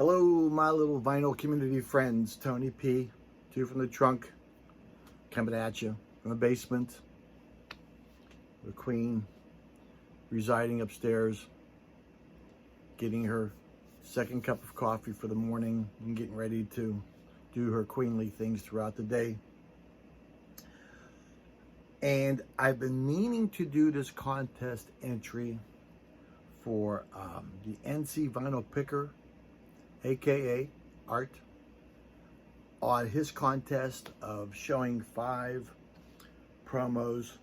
Hello, my little vinyl community friends. Tony P, Two from the Trunk, coming at you from the basement. The Queen residing upstairs, getting her second cup of coffee for the morning and getting ready to do her queenly things throughout the day. And I've been meaning to do this contest entry for the NC Vinyl Picker, aka Art, on his contest of showing 5 promos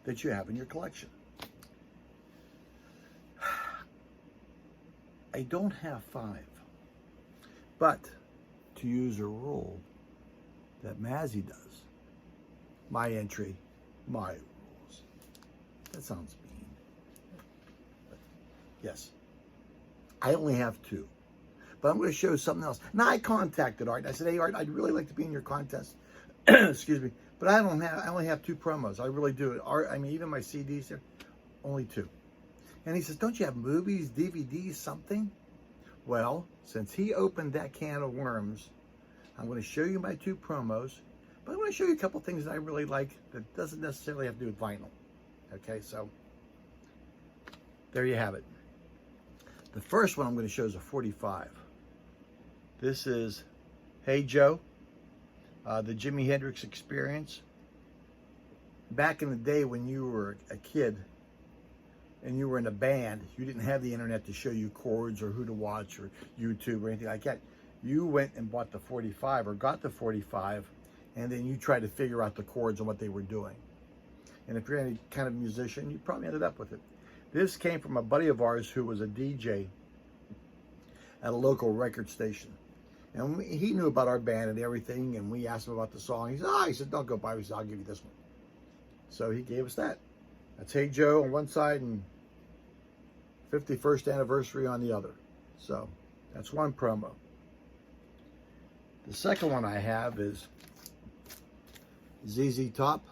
that you have in your collection. I don't have 5, but to use a rule that Mazzy does, my entry, my rules. That sounds mean. But yes, I only have 2. But I'm going to show something else. Now, I contacted Art. I said, hey, Art, I'd really like to be in your contest. Excuse me. But I only have 2 promos. I really do. Art, I mean, even my CDs there, only 2. And he says, don't you have movies, DVDs, something? Well, since he opened that can of worms, I'm going to show you my 2 promos. But I'm going to show you a couple things that I really like that doesn't necessarily have to do with vinyl. Okay, so there you have it. The first one I'm going to show is a 45. This is Hey Joe, the Jimi Hendrix Experience. Back in the day when you were a kid and you were in a band, you didn't have the internet to show you chords or who to watch or YouTube or anything like that. You went and bought the 45 or got the 45, and then you tried to figure out the chords and what they were doing. And if you're any kind of musician, you probably ended up with it. This came from a buddy of ours who was a DJ at a local record station. And he knew about our band and everything, and we asked him about the song. He said, don't go buy it. He said, I'll give you this one. So he gave us that. That's Hey Joe on one side and 51st anniversary on the other. So that's one promo. The second one I have is ZZ Top.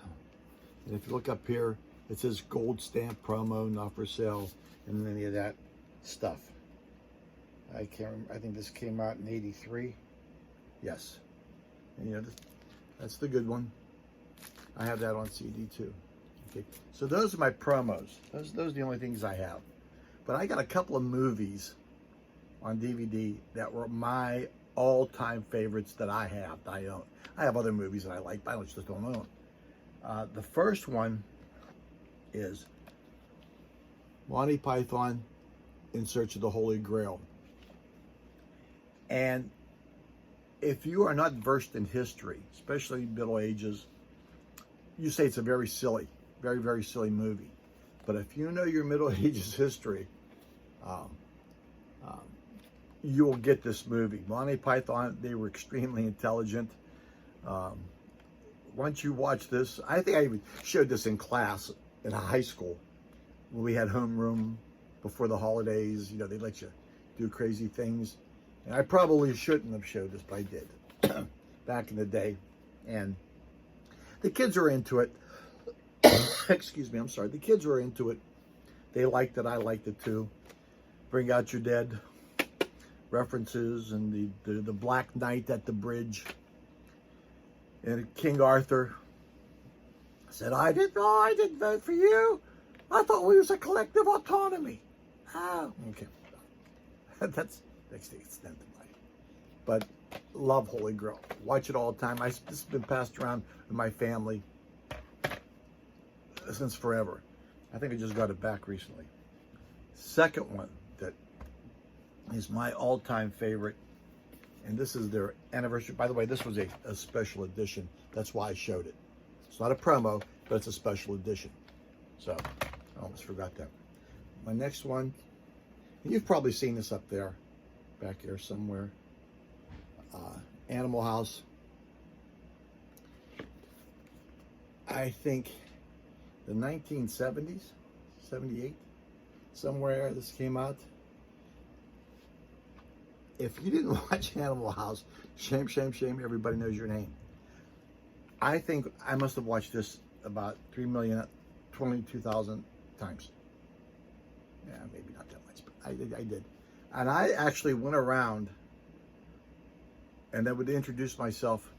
And if you look up here, it says gold stamp promo, not for sale, and any of that stuff. I can't remember. I think this came out in '83. Yes. And you know, that's the good one. I have that on CD too. Okay. So those are my promos. Those are the only things I have. But I got a couple of movies on DVD that were my all-time favorites that I have, that I own. I have other movies that I like, but I just don't own. The first one is Monty Python, In Search of the Holy Grail. And if you are not versed in history, especially Middle Ages, you say it's a very silly, very, very silly movie. But if you know your Middle Ages history, you will get this movie. Monty Python, they were extremely intelligent. Once you watch this, I think I even showed this in class in high school when we had homeroom before the holidays. You know, they let you do crazy things. And I probably shouldn't have showed this, but I did back in the day. And the kids are into it. Excuse me, I'm sorry. The kids are into it. They liked it. I liked it too. Bring Out Your Dead references and the Black Knight at the bridge. And King Arthur said, I didn't vote for you. I thought we was a collective autonomy. Oh, okay. That's the extent of life. But love Holy Grail. Watch it all the time. This has been passed around in my family since forever. I think I just got it back recently. Second one that is my all-time favorite, and this is their anniversary. By the way, this was a special edition. That's why I showed it. It's not a promo, but it's a special edition. So I almost forgot that. My next one, and you've probably seen this up there, back here somewhere. Animal House. I think the 1970s, 78, somewhere this came out. If you didn't watch Animal House, shame, shame, shame, everybody knows your name. I think I must have watched this about 3,022,000 times. Yeah, maybe not that much, but I did. And I actually went around And then would introduce myself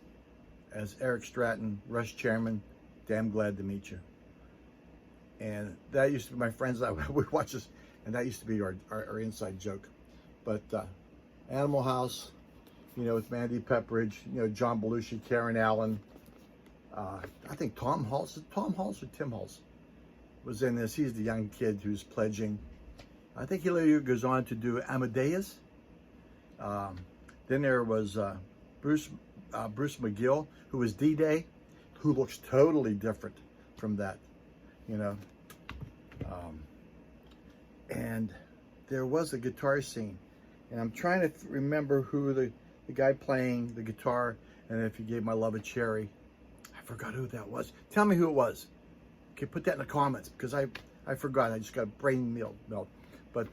as Eric Stratton, Rush Chairman. Damn glad to meet you. And that used to be my friends that would watch this, and that used to be our inside joke. But Animal House, you know, with Mandy Pepperidge, you know, John Belushi, Karen Allen. I think Tom Hulse or Tim Hulse was in this. He's the young kid who's pledging. I think he later goes on to do Amadeus. Then there was Bruce McGill, who was D-Day, who looks totally different from that, you know. And there was a guitar scene, and I'm trying to remember who the guy playing the guitar, and if he gave my love a cherry. I forgot who that was. Tell me who it was. Okay, put that in the comments, because I forgot. I just got a brain melt. But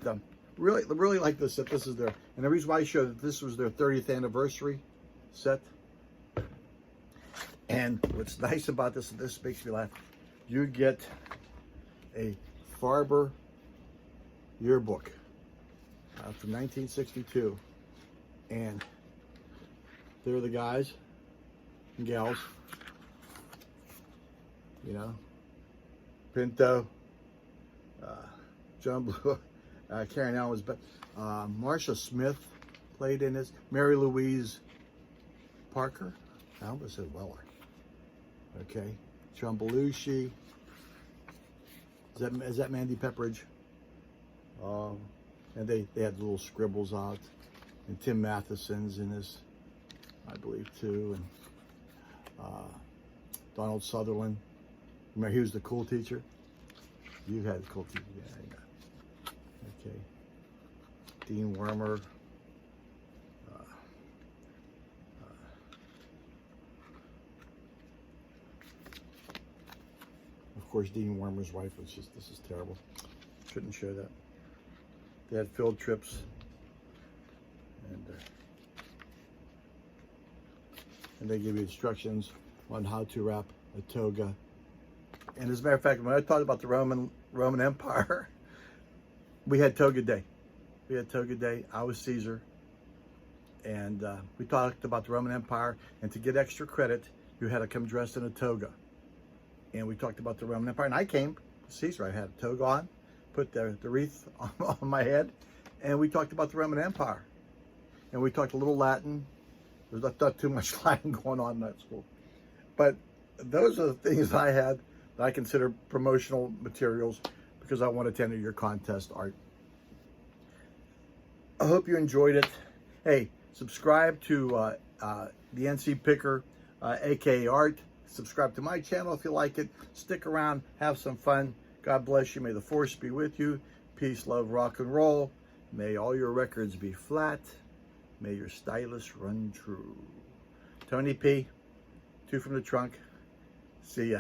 really like this set. This is their, and the reason why I showed that this was their 30th anniversary set. And what's nice about this, and this makes me laugh, you get a Farber Yearbook from 1962, and there are the guys and gals, you know, Pinto, John Blue, Karen Allen was, but Marcia Smith played in this, Mary Louise Parker, I almost said Weller, okay, John Belushi, is that Mandy Pepperidge? And they had little scribbles out, and Tim Matheson's in this, I believe, too, and Donald Sutherland. Remember, he was the cool teacher. You had a cool teacher, yeah. Okay. Dean Wormer. Of course, Dean Wormer's wife was just, this is terrible. Shouldn't show that. They had field trips, and they give you instructions on how to wrap a toga. And as a matter of fact, when I talked about the Roman Empire, we had toga day. We had toga day. I was Caesar, and we talked about the Roman Empire. And to get extra credit, you had to come dressed in a toga. And we talked about the Roman Empire, and I came Caesar. I had a toga on, put the wreath on my head, and we talked about the Roman Empire. And we talked a little Latin. There's not too much Latin going on in that school. But those are the things I had that I consider promotional materials because I want to enter your contest art. I hope you enjoyed it. Hey, subscribe to the NC Picker, aka Art. Subscribe to my channel if you like it. Stick around, have some fun. God bless you. May the force be with you. Peace, love, rock and roll. May all your records be flat. May your stylus run true. Tony P, Two from the Trunk. See ya.